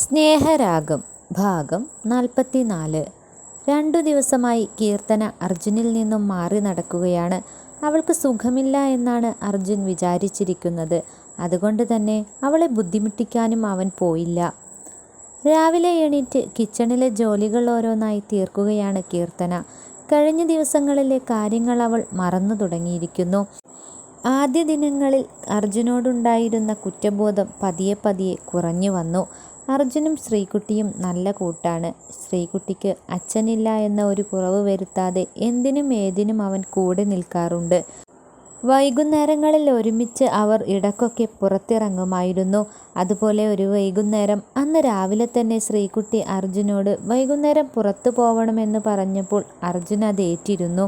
സ്നേഹരാഗം ഭാഗം 44. 2 ദിവസമായി കീർത്തന അർജുനിൽ നിന്നും മാറി നടക്കുകയാണ്. അവൾക്ക് സുഖമില്ല എന്നാണ് അർജുൻ വിചാരിച്ചിരിക്കുന്നത്. അതുകൊണ്ട് തന്നെ അവളെ ബുദ്ധിമുട്ടിക്കാനും അവൻ പോയില്ല. രാവിലെ എണീറ്റ് കിച്ചണിലെ ജോലികൾ ഓരോന്നായി തീർക്കുകയാണ് കീർത്തന. കഴിഞ്ഞ ദിവസങ്ങളിലെ കാര്യങ്ങൾ അവൾ മറന്നു തുടങ്ങിയിരിക്കുന്നു. ആദ്യ ദിനങ്ങളിൽ അർജുനോടുണ്ടായിരുന്ന കുറ്റബോധം പതിയെ പതിയെ കുറഞ്ഞു വന്നു. അർജുനും ശ്രീകുട്ടിയും നല്ല കൂട്ടാണ്. ശ്രീകുട്ടിക്ക് അച്ഛനില്ല എന്ന ഒരു കുറവ് വരുത്താതെ എന്തിനും ഏതിനും അവൻ കൂടെ നിൽക്കാറുണ്ട്. വൈകുന്നേരങ്ങളിൽ ഒരുമിച്ച് അവർ ഇടയ്ക്കൊക്കെ പുറത്തിറങ്ങുമായിരുന്നു. അതുപോലെ ഒരു വൈകുന്നേരം അന്ന് രാവിലെ തന്നെ ശ്രീകുട്ടി അർജുനോട് വൈകുന്നേരം പുറത്തു പോവണമെന്ന് പറഞ്ഞപ്പോൾ അർജുൻ അത് ഏറ്റിരുന്നു.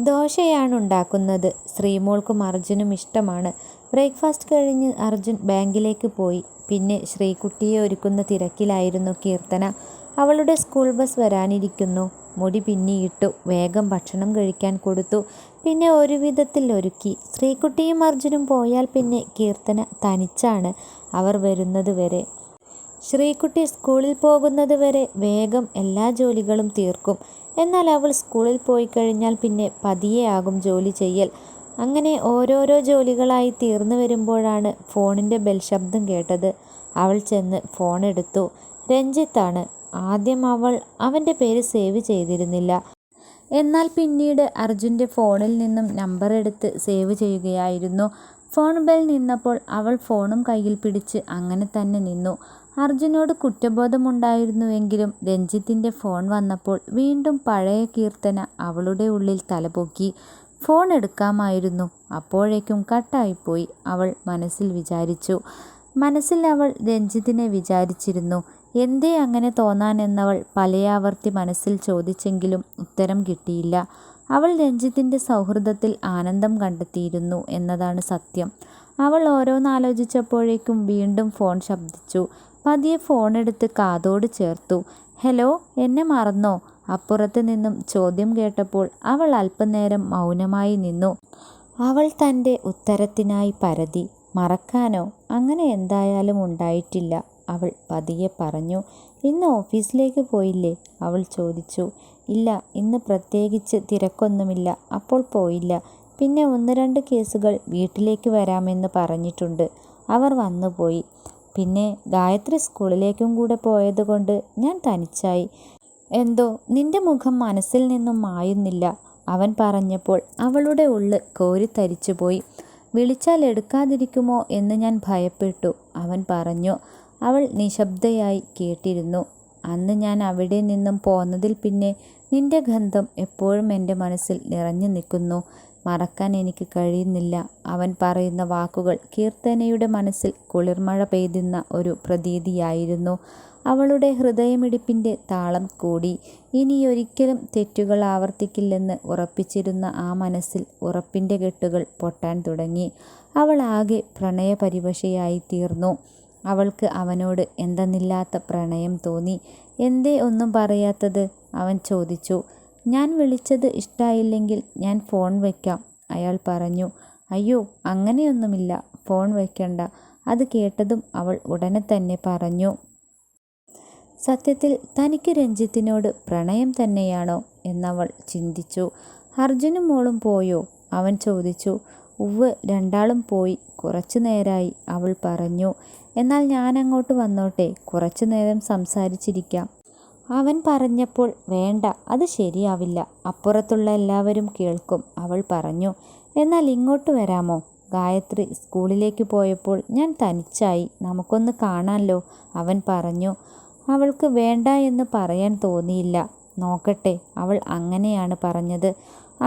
ദോശയാണ് ഉണ്ടാക്കുന്നത്. ശ്രീമോൾക്കും അർജുനും ഇഷ്ടമാണ്. ബ്രേക്ക്ഫാസ്റ്റ് കഴിഞ്ഞ് അർജുൻ ബാങ്കിലേക്ക് പോയി. പിന്നെ ശ്രീകുട്ടിയെ ഒരുക്കുന്ന തിരക്കിലായിരുന്നു കീർത്തന. അവളുടെ സ്കൂൾ ബസ് വരാനിരിക്കുന്നു. മുടി പിന്നിയിട്ടു. വേഗം ഭക്ഷണം കഴിക്കാൻ കൊടുത്തു. പിന്നെ ഒരു വിധത്തിൽ ഒരുക്കി. ശ്രീകുട്ടിയും അർജുനും പോയാൽ പിന്നെ കീർത്തന തനിച്ചാണ്. അവർ വരുന്നത് വരെ. ശ്രീകുട്ടി സ്കൂളിൽ പോകുന്നത് വരെ വേഗം എല്ലാ ജോലികളും തീർക്കും. എന്നാൽ അവൾ സ്കൂളിൽ പോയി കഴിഞ്ഞാൽ പിന്നെ പതിയെ ആകും ജോലി ചെയ്യൽ. അങ്ങനെ ഓരോരോ ജോലികളായി തീർന്നു വരുമ്പോഴാണ് ഫോണിൻ്റെ ബെൽ ശബ്ദം കേട്ടത്. അവൾ ചെന്ന് ഫോൺ എടുത്തു. രഞ്ജിത്താണ്. ആദ്യം അവൾ അവൻ്റെ പേര് സേവ് ചെയ്തിരുന്നില്ല. എന്നാൽ പിന്നീട് അർജുൻ്റെ ഫോണിൽ നിന്നും നമ്പർ എടുത്ത് സേവ് ചെയ്യുകയായിരുന്നു. ഫോൺ ബെൽ നിന്നപ്പോൾ അവൾ ഫോണും കയ്യിൽ പിടിച്ച് അങ്ങനെ തന്നെ നിന്നു. അർജുനോട് കുറ്റബോധമുണ്ടായിരുന്നുവെങ്കിലും രഞ്ജിത്തിൻ്റെ ഫോൺ വന്നപ്പോൾ വീണ്ടും പഴയ കീർത്തന അവളുടെ ഉള്ളിൽ തലപൊക്കി. ഫോൺ എടുക്കാമായിരുന്നു. അപ്പോഴേക്കും കട്ടായിപ്പോയി. അവൾ മനസ്സിൽ വിചാരിച്ചു. മനസ്സിൽ അവൾ രഞ്ജിത്തിനെ വിചാരിച്ചിരുന്നു. എന്തേ അങ്ങനെ തോന്നാനെന്നവൾ പലയാവർത്തി മനസ്സിൽ ചോദിച്ചെങ്കിലും ഉത്തരം കിട്ടിയില്ല. അവൾ രഞ്ജിത്തിൻ്റെ സൗഹൃദത്തിൽ ആനന്ദം കണ്ടെത്തിയിരുന്നു എന്നതാണ് സത്യം. അവൾ ഓരോന്നാലോചിച്ചപ്പോഴേക്കും വീണ്ടും ഫോൺ ശബ്ദിച്ചു. പതിയെ ഫോണെടുത്ത് കാതോട് ചേർത്തു. ഹലോ, എന്നെ മറന്നോ? അപ്പുറത്ത് നിന്നും ചോദ്യം കേട്ടപ്പോൾ അവൾ അല്പനേരം മൗനമായി നിന്നു. അവൾ തൻ്റെ ഉത്തരത്തിനായി പരതി. മറക്കാനോ? അങ്ങനെ എന്തായാലും ഉണ്ടായിട്ടില്ല, അവൾ പതിയെ പറഞ്ഞു. ഇന്ന് ഓഫീസിലേക്ക് പോയില്ലേ? അവൾ ചോദിച്ചു. ഇല്ല, ഇന്ന് പ്രത്യേകിച്ച് തിരക്കൊന്നുമില്ല. അപ്പോൾ പോയില്ല. പിന്നെ 1-2 കേസുകൾ വീട്ടിലേക്ക് വരാമെന്ന് പറഞ്ഞിട്ടുണ്ട്. അവർ വന്നുപോയി. പിന്നെ ഗായത്രി സ്കൂളിലേക്കും കൂടെ പോയതുകൊണ്ട് ഞാൻ തനിച്ചായി. എന്തോ നിന്റെ മുഖം മനസ്സിൽ നിന്നും മായുന്നില്ല, അവൻ പറഞ്ഞപ്പോൾ അവളുടെ ഉള്ള് കോരിത്തരിച്ചുപോയി. വിളിച്ചാൽ എടുക്കാതിരിക്കുമോ എന്ന് ഞാൻ ഭയപ്പെട്ടു, അവൻ പറഞ്ഞു. അവൾ നിശബ്ദയായി കേട്ടിരുന്നു. അന്ന് ഞാൻ അവിടെ നിന്നും പോന്നതിൽ പിന്നെ നിന്റെ ഗന്ധം എപ്പോഴും എൻ്റെ മനസ്സിൽ നിറഞ്ഞു നിൽക്കുന്നു. മറക്കാൻ എനിക്ക് കഴിയുന്നില്ല. അവൻ പറയുന്ന വാക്കുകൾ കീർത്തനയുടെ മനസ്സിൽ കുളിർമഴ പെയ്തുന്ന ഒരു പ്രതീതിയായിരുന്നു. അവളുടെ ഹൃദയമിടിപ്പിൻ്റെ താളം കൂടി. ഇനിയൊരിക്കലും തെറ്റുകൾ ആവർത്തിക്കില്ലെന്ന് ഉറപ്പിച്ചിരുന്ന ആ മനസ്സിൽ ഉറപ്പിൻ്റെ കെട്ടുകൾ പൊട്ടാൻ തുടങ്ങി. അവൾ ആകെ പ്രണയപരിവശയായി തീർന്നു. അവൾക്ക് അവനോട് എന്തെന്നില്ലാത്ത പ്രണയം തോന്നി. എന്തേ ഒന്നും പറയാത്തത്? അവൻ ചോദിച്ചു. ഞാൻ വിളിച്ചത് ഇഷ്ടായില്ലെങ്കിൽ ഞാൻ ഫോൺ വയ്ക്കാം, അയാൾ പറഞ്ഞു. അയ്യോ, അങ്ങനെയൊന്നുമില്ല, ഫോൺ വയ്ക്കണ്ട. അത് കേട്ടതും അവൾ ഉടനെ തന്നെ പറഞ്ഞു. സത്യത്തിൽ തനിക്ക് രഞ്ജിത്തിനോട് പ്രണയം തന്നെയാണോ എന്നവൾ ചിന്തിച്ചു. അർജുനും മോളും പോയോ? അവൻ ചോദിച്ചു. ഉവ്വ്, രണ്ടാളും പോയി. കുറച്ചു നേരായി, അവൾ പറഞ്ഞു. എന്നാൽ ഞാൻ അങ്ങോട്ട് വന്നോട്ടെ? കുറച്ചു നേരം സംസാരിച്ചിരിക്കാം, അവൻ പറഞ്ഞപ്പോൾ. വേണ്ട, അത് ശരിയാവില്ല. അപ്പുറത്തുള്ള എല്ലാവരും കേൾക്കും, അവൾ പറഞ്ഞു. എന്നാൽ ഇങ്ങോട്ട് വരാമോ? ഗായത്രി സ്കൂളിലേക്ക് പോയപ്പോൾ ഞാൻ തനിച്ചായി. നമുക്കൊന്ന് കാണാമല്ലോ, അവൻ പറഞ്ഞു. അവൾക്ക് വേണ്ട എന്ന് പറയാൻ തോന്നിയില്ല. നോക്കട്ടെ, അവൾ അങ്ങനെയാണ് പറഞ്ഞത്.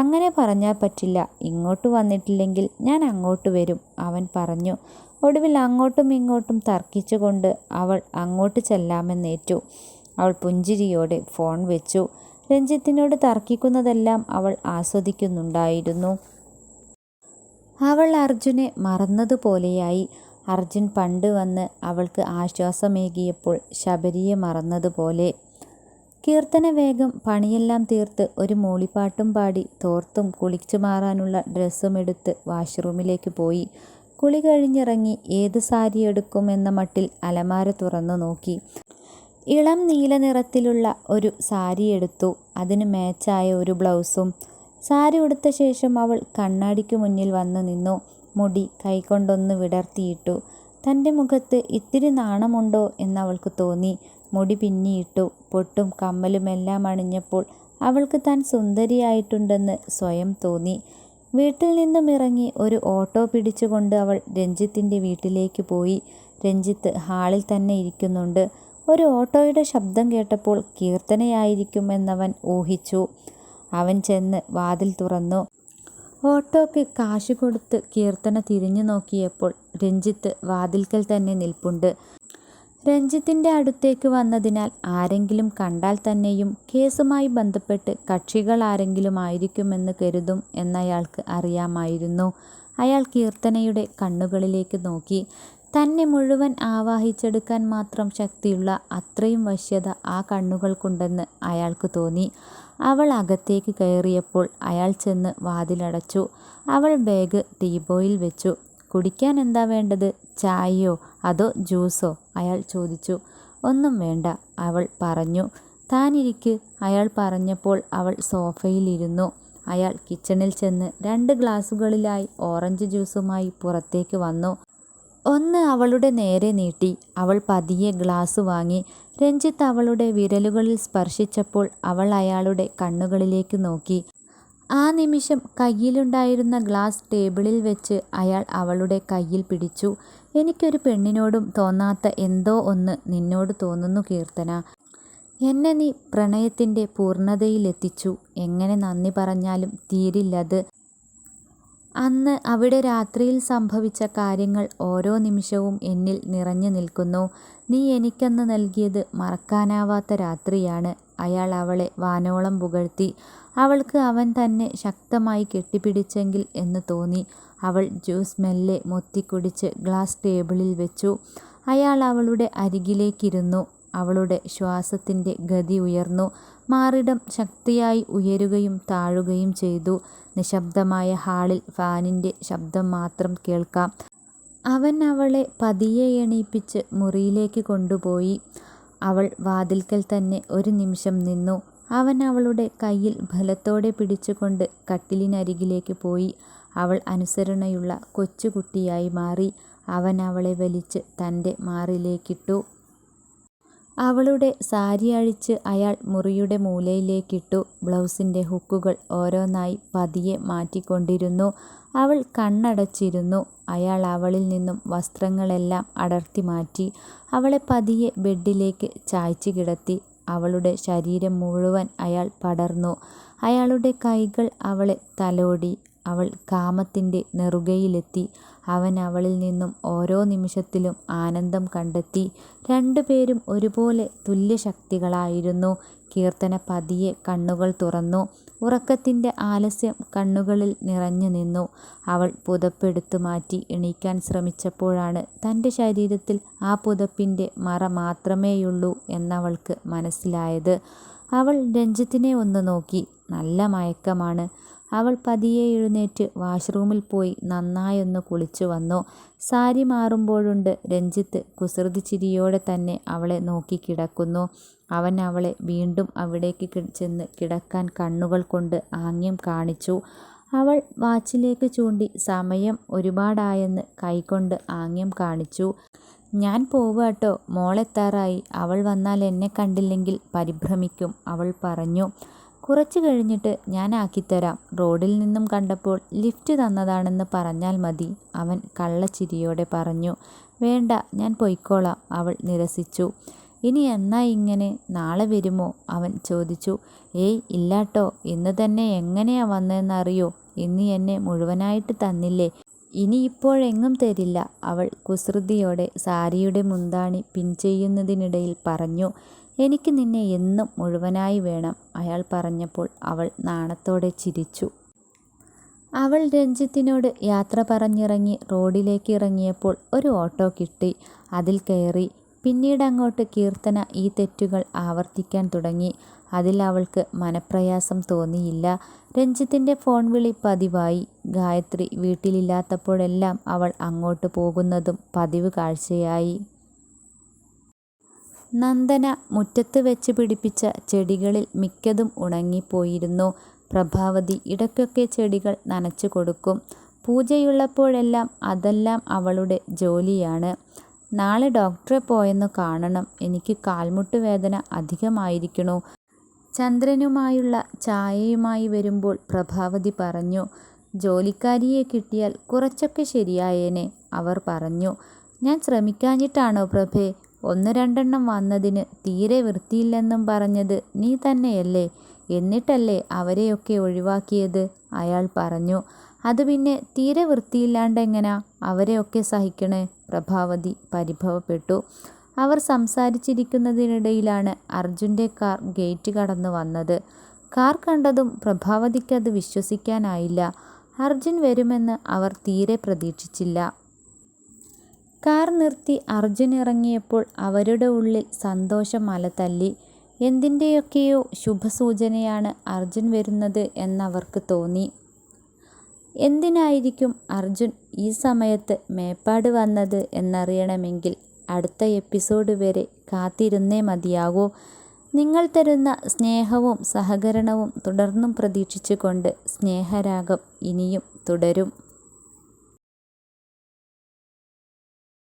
അങ്ങനെ പറഞ്ഞാൽ പറ്റില്ല. ഇങ്ങോട്ട് വന്നിട്ടില്ലെങ്കിൽ ഞാൻ അങ്ങോട്ട് വരും, അവൻ പറഞ്ഞു. ഒടുവിൽ അങ്ങോട്ടും ഇങ്ങോട്ടും തർക്കിച്ചുകൊണ്ട് അവൾ അങ്ങോട്ട് ചെല്ലാമെന്നേറ്റു. അവൾ പുഞ്ചിരിയോടെ ഫോൺ വെച്ചു. രഞ്ജിത്തിനോട് തർക്കിക്കുന്നതെല്ലാം അവൾ ആസ്വദിക്കുന്നുണ്ടായിരുന്നു. അവൾ അർജുനെ മറന്നതുപോലെയായി. അർജുൻ പണ്ട് വന്ന് അവൾക്ക് ആശ്വാസമേകിയപ്പോൾ ശബരിയെ മറന്നതുപോലെ. കീർത്തന വേഗം പണിയെല്ലാം തീർത്ത് ഒരു മൂളിപ്പാട്ടും പാടി തോർത്തും കുളിച്ചു മാറാനുള്ള ഡ്രസ്സും എടുത്ത് വാഷ്റൂമിലേക്ക് പോയി. കുളി കഴിഞ്ഞിറങ്ങി ഏത് സാരി എടുക്കുമെന്ന മട്ടിൽ അലമാര തുറന്നു നോക്കി. ഇളം നീല നിറത്തിലുള്ള ഒരു സാരി എടുത്തു. അതിന് മാച്ചായ ഒരു ബ്ലൗസും. സാരി ഉടുത്ത ശേഷം അവൾ കണ്ണാടിക്ക് മുന്നിൽ വന്നു നിന്നു. മുടി കൈകൊണ്ടൊന്ന് വിടർത്തിയിട്ടു. തൻ്റെ മുഖത്ത് ഇത്തിരി നാണമുണ്ടോ എന്നവൾക്ക് തോന്നി. മുടി പിന്നിയിട്ടു. പൊട്ടും കമ്മലുമെല്ലാം അണിഞ്ഞപ്പോൾ അവൾക്ക് താൻ സുന്ദരിയായിട്ടുണ്ടെന്ന് സ്വയം തോന്നി. വീട്ടിൽ നിന്നും ഇറങ്ങി ഒരു ഓട്ടോ പിടിച്ചുകൊണ്ട് അവൾ രഞ്ജിത്തിൻ്റെ വീട്ടിലേക്ക് പോയി. രഞ്ജിത്ത് ഹാളിൽ തന്നെ ഇരിക്കുന്നുണ്ട്. ഒരു ഓട്ടോയുടെ ശബ്ദം കേട്ടപ്പോൾ കീർത്തനയായിരിക്കുമെന്നവൻ ഊഹിച്ചു. അവൻ ചെന്ന് വാതിൽ തുറന്നു. ഓട്ടോയ്ക്ക് കാശ് കൊടുത്ത് കീർത്തന തിരിഞ്ഞു നോക്കിയപ്പോൾ രഞ്ജിത്ത് വാതിൽക്കൽ തന്നെ നിൽപ്പുണ്ട്. രഞ്ജിത്തിൻ്റെ അടുത്തേക്ക് വന്നതിനാൽ ആരെങ്കിലും കണ്ടാൽ തന്നെയും കേസുമായി ബന്ധപ്പെട്ട് കക്ഷികൾ ആരെങ്കിലും ആയിരിക്കുമെന്ന് കരുതും എന്നയാൾക്ക് അറിയാമായിരുന്നു. അയാൾ കീർത്തനയുടെ കണ്ണുകളിലേക്ക് നോക്കി. തന്നെ മുഴുവൻ ആവാഹിച്ചെടുക്കാൻ മാത്രം ശക്തിയുള്ള അത്രയും വശ്യത ആ കണ്ണുകൾക്കുണ്ടെന്ന് അയാൾക്ക് തോന്നി. അവൾ അകത്തേക്ക് കയറിയപ്പോൾ അയാൾ ചെന്ന് വാതിലടച്ചു. അവൾ ബാഗ് ടീപോയിൽ വെച്ചു. കുടിക്കാൻ എന്താ വേണ്ടത്? ചായയോ അതോ ജ്യൂസോ? അയാൾ ചോദിച്ചു. ഒന്നും വേണ്ട, അവൾ പറഞ്ഞു. താനിരിക്ക്, അയാൾ പറഞ്ഞപ്പോൾ അവൾ സോഫയിലിരുന്നു. അയാൾ കിച്ചണിൽ ചെന്ന് 2 ഗ്ലാസുകളിലായി ഓറഞ്ച് ജ്യൂസുമായി പുറത്തേക്ക് വന്നു. ഒന്ന് അവളുടെ നേരെ നീട്ടി. അവൾ പതിയെ ഗ്ലാസ് വാങ്ങി. രഞ്ജിത്ത് അവളുടെ വിരലുകളിൽ സ്പർശിച്ചപ്പോൾ അവൾ അയാളുടെ കണ്ണുകളിലേക്ക് നോക്കി. ആ നിമിഷം കയ്യിലുണ്ടായിരുന്ന ഗ്ലാസ് ടേബിളിൽ വെച്ച് അയാൾ അവളുടെ കയ്യിൽ പിടിച്ചു. എനിക്കൊരു പെണ്ണിനോടും തോന്നാത്ത എന്തോ ഒന്ന് നിന്നോട് തോന്നുന്നു കീർത്തന. എന്നെ നീ പ്രണയത്തിൻ്റെ പൂർണ്ണതയിലെത്തിച്ചു. എങ്ങനെ നന്ദി പറഞ്ഞാലും തീരില്ലത്. അന്ന് അവിടെ രാത്രിയിൽ സംഭവിച്ച കാര്യങ്ങൾ ഓരോ നിമിഷവും എന്നിൽ നിറഞ്ഞു നിൽക്കുന്നു. നീ എനിക്കന്ന് നൽകിയത് മറക്കാനാവാത്ത രാത്രിയാണ്. അയാൾ അവളെ വാനോളം പുകഴ്ത്തി. അവൾക്ക് അവൻ തന്നെ ശക്തമായി കെട്ടിപ്പിടിച്ചെങ്കിൽ എന്ന് തോന്നി. അവൾ ജ്യൂസ് മെല്ലെ മൊത്തിക്കുടിച്ച് ഗ്ലാസ് ടേബിളിൽ വെച്ചു. അയാൾ അവളുടെ അരികിലേക്കിരുന്നു. അവളുടെ ശ്വാസത്തിൻ്റെ ഗതി ഉയർന്നു. മാറിടം ശക്തിയായി ഉയരുകയും താഴുകയും ചെയ്തു. നിശബ്ദമായ ഹാളിൽ ഫാനിൻ്റെ ശബ്ദം മാത്രം കേൾക്കാം. അവൻ അവളെ പതിയെ എണീപ്പിച്ച് മുറിയിലേക്ക് കൊണ്ടുപോയി. അവൾ വാതിൽക്കൽ തന്നെ ഒരു നിമിഷം നിന്നു. അവൻ അവളുടെ കയ്യിൽ ബലത്തോടെ പിടിച്ചുകൊണ്ട് കട്ടിലിനരികിലേക്ക് പോയി. അവൾ അനുസരണയുള്ള കൊച്ചുകുട്ടിയായി മാറി. അവൻ അവളെ വലിച്ച് തൻ്റെ മാറിലേക്കിട്ടു. അവളുടെ സാരി അഴിച്ച് അയാൾ മുറിയുടെ മൂലയിലേക്കിട്ടു. ബ്ലൗസിൻ്റെ ഹുക്കുകൾ ഓരോന്നായി പതിയെ മാറ്റിക്കൊണ്ടിരുന്നു. അവൾ കണ്ണടച്ചിരുന്നു. അയാൾ അവളിൽ നിന്നും വസ്ത്രങ്ങളെല്ലാം അടർത്തി മാറ്റി. അവളെ പതിയെ ബെഡിലേക്ക് ചായ്ച്ചു കിടത്തി. അവളുടെ ശരീരം മുഴുവൻ അയാൾ പടർന്നു. അയാളുടെ കൈകൾ അവളെ തലോടി. അവൾ കാമത്തിൻ്റെ നെറുകയിലെത്തി. അവൻ അവളിൽ നിന്നും ഓരോ നിമിഷത്തിലും ആനന്ദം കണ്ടെത്തി. 2 പേരും ഒരുപോലെ തുല്യശക്തികളായിരുന്നു. കീർത്തന പതിയെ കണ്ണുകൾ തുറന്നു. ഉറക്കത്തിൻ്റെ ആലസ്യം കണ്ണുകളിൽ നിറഞ്ഞു നിന്നു. അവൾ പുതപ്പെടുത്തു മാറ്റി എണീക്കാൻ ശ്രമിച്ചപ്പോഴാണ് തൻ്റെ ശരീരത്തിൽ ആ പുതപ്പിൻ്റെ മറ മാത്രമേയുള്ളൂ എന്നവൾക്ക് മനസ്സിലായത്. അവൾ രഞ്ജിത്തിനെ ഒന്ന് നോക്കി. നല്ല മയക്കമാണ്. അവൾ പതിയെ എഴുന്നേറ്റ് വാഷ്റൂമിൽ പോയി നന്നായൊന്ന് കുളിച്ചു വന്നു. സാരി മാറുമ്പോഴുണ്ട് രഞ്ജിത്ത് കുസൃതി ചിരിയോടെ തന്നെ അവളെ നോക്കി കിടക്കുന്നു. അവൻ അവളെ വീണ്ടും അവിടേക്ക് ചെന്ന് കിടക്കാൻ കണ്ണുകൾ കൊണ്ട് ആംഗ്യം കാണിച്ചു. അവൾ വാച്ചിലേക്ക് ചൂണ്ടി സമയം ഒരുപാടായെന്ന് കൈകൊണ്ട് ആംഗ്യം കാണിച്ചു. ഞാൻ പോവാട്ടോ, മോളെത്താറായി. അവൾ വന്നാൽ എന്നെ കണ്ടില്ലെങ്കിൽ പരിഭ്രമിക്കും, അവൾ പറഞ്ഞു. കുറച്ചു കഴിഞ്ഞിട്ട് ഞാൻ ആക്കിത്തരാം. റോഡിൽ നിന്നും കണ്ടപ്പോൾ ലിഫ്റ്റ് തന്നതാണെന്ന് പറഞ്ഞാൽ മതി, അവൻ കള്ളച്ചിരിയോടെ പറഞ്ഞു. വേണ്ട, ഞാൻ പൊയ്ക്കോളാം, അവൾ നിരസിച്ചു. ഇനി എന്നാ ഇങ്ങനെ? നാളെ വരുമോ? അവൻ ചോദിച്ചു. ഏയ് ഇല്ലാട്ടോ, ഇന്ന് തന്നെ എങ്ങനെയാ വന്നതെന്നറിയോ? ഇന്ന് എന്നെ മുഴുവനായിട്ട് തന്നില്ലേ, ഇനിയിപ്പോഴെങ്ങും തരില്ല, അവൾ കുസൃതിയോടെ സാരിയുടെ മുന്താണി പിൻ ചെയ്യുന്നതിനിടയിൽ പറഞ്ഞു. എനിക്ക് നിന്നെ എന്നും മുഴുവനായി വേണം, അയാൾ പറഞ്ഞപ്പോൾ അവൾ നാണത്തോടെ ചിരിച്ചു. അവൾ രഞ്ജിത്തിനോട് യാത്ര പറഞ്ഞിറങ്ങി റോഡിലേക്ക് ഇറങ്ങിയപ്പോൾ ഒരു ഓട്ടോ കിട്ടി. അതിൽ കയറി. പിന്നീട് അങ്ങോട്ട് കീർത്തന ഈ തെറ്റുകൾ ആവർത്തിക്കാൻ തുടങ്ങി. അതിൽ അവൾക്ക് മനപ്രയാസം തോന്നിയില്ല. രഞ്ജിത്തിൻ്റെ ഫോൺ വിളി പതിവായി. ഗായത്രി വീട്ടിലില്ലാത്തപ്പോഴെല്ലാം അവൾ അങ്ങോട്ട് പോകുന്നതും പതിവ് കാഴ്ചയായി. നന്ദന മുറ്റത്ത് വെച്ച് പിടിപ്പിച്ച ചെടികളിൽ മിക്കതും ഉണങ്ങിപ്പോയിരുന്നു. പ്രഭാവതി ഇടയ്ക്കൊക്കെ ചെടികൾ നനച്ചു കൊടുക്കും. പൂജയുള്ളപ്പോഴെല്ലാം അതെല്ലാം അവളുടെ ജോലിയാണ്. നാളെ ഡോക്ടറെ പോയെന്ന് കാണണം. എനിക്ക് കാൽമുട്ട് വേദന അധികമായിരിക്കണു. ചന്ദ്രനുമായുള്ള ചായയുമായി വരുമ്പോൾ പ്രഭാവതി പറഞ്ഞു. ജോലിക്കാരിയെ കിട്ടിയാൽ കുറച്ചൊക്കെ ശരിയായേനെ, അവർ പറഞ്ഞു. ഞാൻ ശ്രമിക്കാഞ്ഞിട്ടാണോ പ്രഭേ? 1-2 വന്നതിന് തീരെ വൃത്തിയില്ലെന്നും പറഞ്ഞത് നീ തന്നെയല്ലേ? എന്നിട്ടല്ലേ അവരെയൊക്കെ ഒഴിവാക്കിയത്, അയാൾ പറഞ്ഞു. അത് പിന്നെ തീരെ വൃത്തിയില്ലാണ്ടെങ്ങനാ അവരെയൊക്കെ സഹിക്കണേ? പ്രഭാവതി പരിഭവപ്പെട്ടു. അവർ സംസാരിച്ചിരിക്കുന്നതിനിടയിലാണ് അർജുൻ്റെ കാർ ഗേറ്റ് കടന്നു വന്നത്. കാർ കണ്ടതും പ്രഭാവതിക്കത് വിശ്വസിക്കാനായില്ല. അർജുൻ വരുമെന്ന് അവർ തീരെ പ്രതീക്ഷിച്ചില്ല. കാർ നിർത്തി അർജുൻ ഇറങ്ങിയപ്പോൾ അവരുടെ ഉള്ളിൽ സന്തോഷം അലതല്ലി. എന്തിൻ്റെയൊക്കെയോ ശുഭസൂചനയാണ് അർജുൻ വരുന്നത് എന്നവർക്ക് തോന്നി. എന്തിനായിരിക്കും അർജുൻ ഈ സമയത്ത് മേപ്പാട് വന്നത് എന്നറിയണമെങ്കിൽ അടുത്ത എപ്പിസോഡ് വരെ കാത്തിരുന്നേ മതിയാകൂ. നിങ്ങൾ തരുന്ന സ്നേഹവും സഹകരണവും തുടർന്നും പ്രതീക്ഷിച്ചുകൊണ്ട് സ്നേഹരാഗം ഇനിയും തുടരും.